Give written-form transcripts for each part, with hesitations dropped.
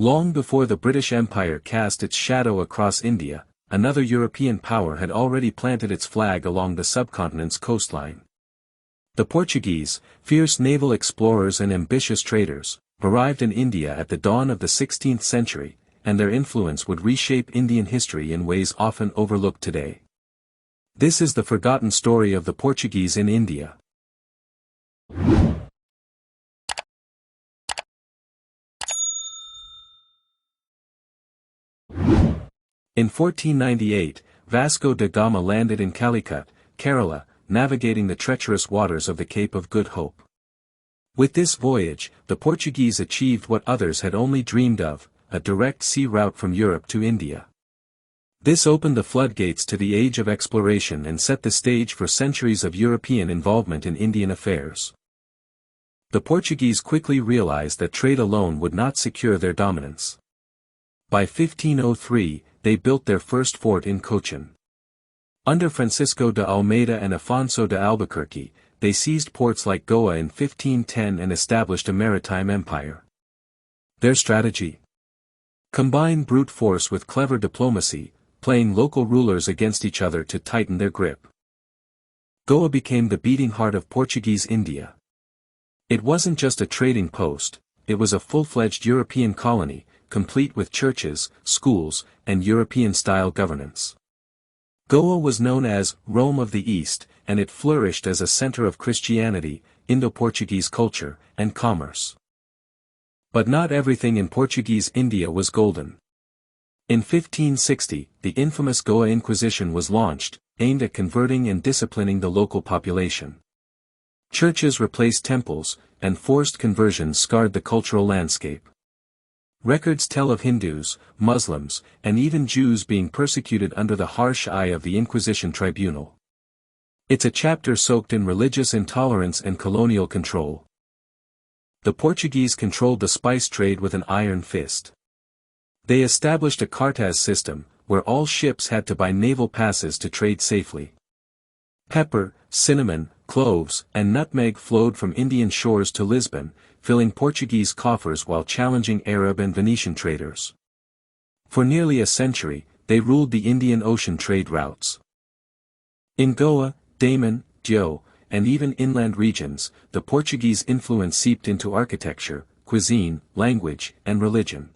Long before the British Empire cast its shadow across India, another European power had already planted its flag along the subcontinent's coastline. The Portuguese, fierce naval explorers and ambitious traders, arrived in India at the dawn of the 16th century, and their influence would reshape Indian history in ways often overlooked today. This is the forgotten story of the Portuguese in India. In 1498, Vasco da Gama landed in Calicut, Kerala, navigating the treacherous waters of the Cape of Good Hope. With this voyage, the Portuguese achieved what others had only dreamed of, a direct sea route from Europe to India. This opened the floodgates to the age of exploration and set the stage for centuries of European involvement in Indian affairs. The Portuguese quickly realized that trade alone would not secure their dominance. By 1503, they built their first fort in Cochin. Under Francisco de Almeida and Afonso de Albuquerque, they seized ports like Goa in 1510 and established a maritime empire. Their strategy? Combine brute force with clever diplomacy, playing local rulers against each other to tighten their grip. Goa became the beating heart of Portuguese India. It wasn't just a trading post, it was a full-fledged European colony, complete with churches, schools, and European-style governance. Goa was known as Rome of the East, and it flourished as a center of Christianity, Indo-Portuguese culture, and commerce. But not everything in Portuguese India was golden. In 1560, the infamous Goa Inquisition was launched, aimed at converting and disciplining the local population. Churches replaced temples, and forced conversions scarred the cultural landscape. Records tell of Hindus, Muslims, and even Jews being persecuted under the harsh eye of the Inquisition tribunal. It's a chapter soaked in religious intolerance and colonial control. The Portuguese controlled the spice trade with an iron fist. They established a cartaz system, where all ships had to buy naval passes to trade safely. Pepper, cinnamon, cloves, and nutmeg flowed from Indian shores to Lisbon, filling Portuguese coffers while challenging Arab and Venetian traders. For nearly a century, they ruled the Indian Ocean trade routes. In Goa, Daman, Dio, and even inland regions, the Portuguese influence seeped into architecture, cuisine, language, and religion.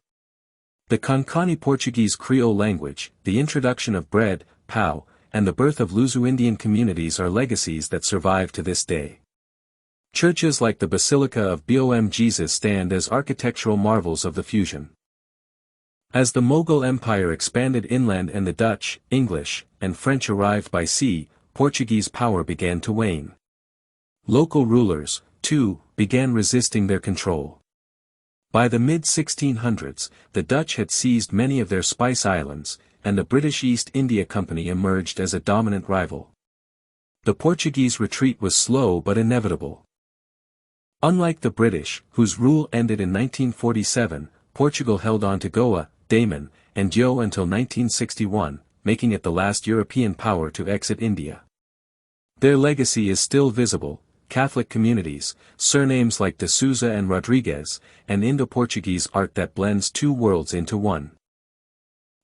The Konkani Portuguese Creole language, the introduction of bread, pau, and the birth of Luso-Indian communities are legacies that survive to this day. Churches like the Basilica of Bom Jesus stand as architectural marvels of the fusion. As the Mughal Empire expanded inland and the Dutch, English, and French arrived by sea, Portuguese power began to wane. Local rulers, too, began resisting their control. By the mid-1600s, the Dutch had seized many of their spice islands, and the British East India Company emerged as a dominant rival. The Portuguese retreat was slow but inevitable. Unlike the British, whose rule ended in 1947, Portugal held on to Goa, Daman, and Dio until 1961, making it the last European power to exit India. Their legacy is still visible: Catholic communities, surnames like de Souza and Rodriguez, and Indo-Portuguese art that blends two worlds into one.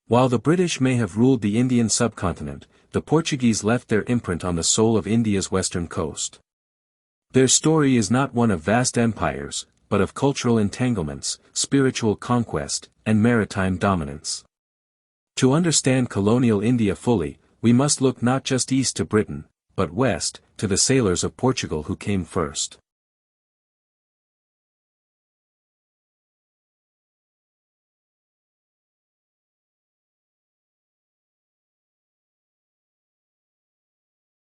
While the British may have ruled the Indian subcontinent, the Portuguese left their imprint on the soul of India's western coast. Their story is not one of vast empires, but of cultural entanglements, spiritual conquest, and maritime dominance. To understand colonial India fully, we must look not just east to Britain, but west, to the sailors of Portugal who came first.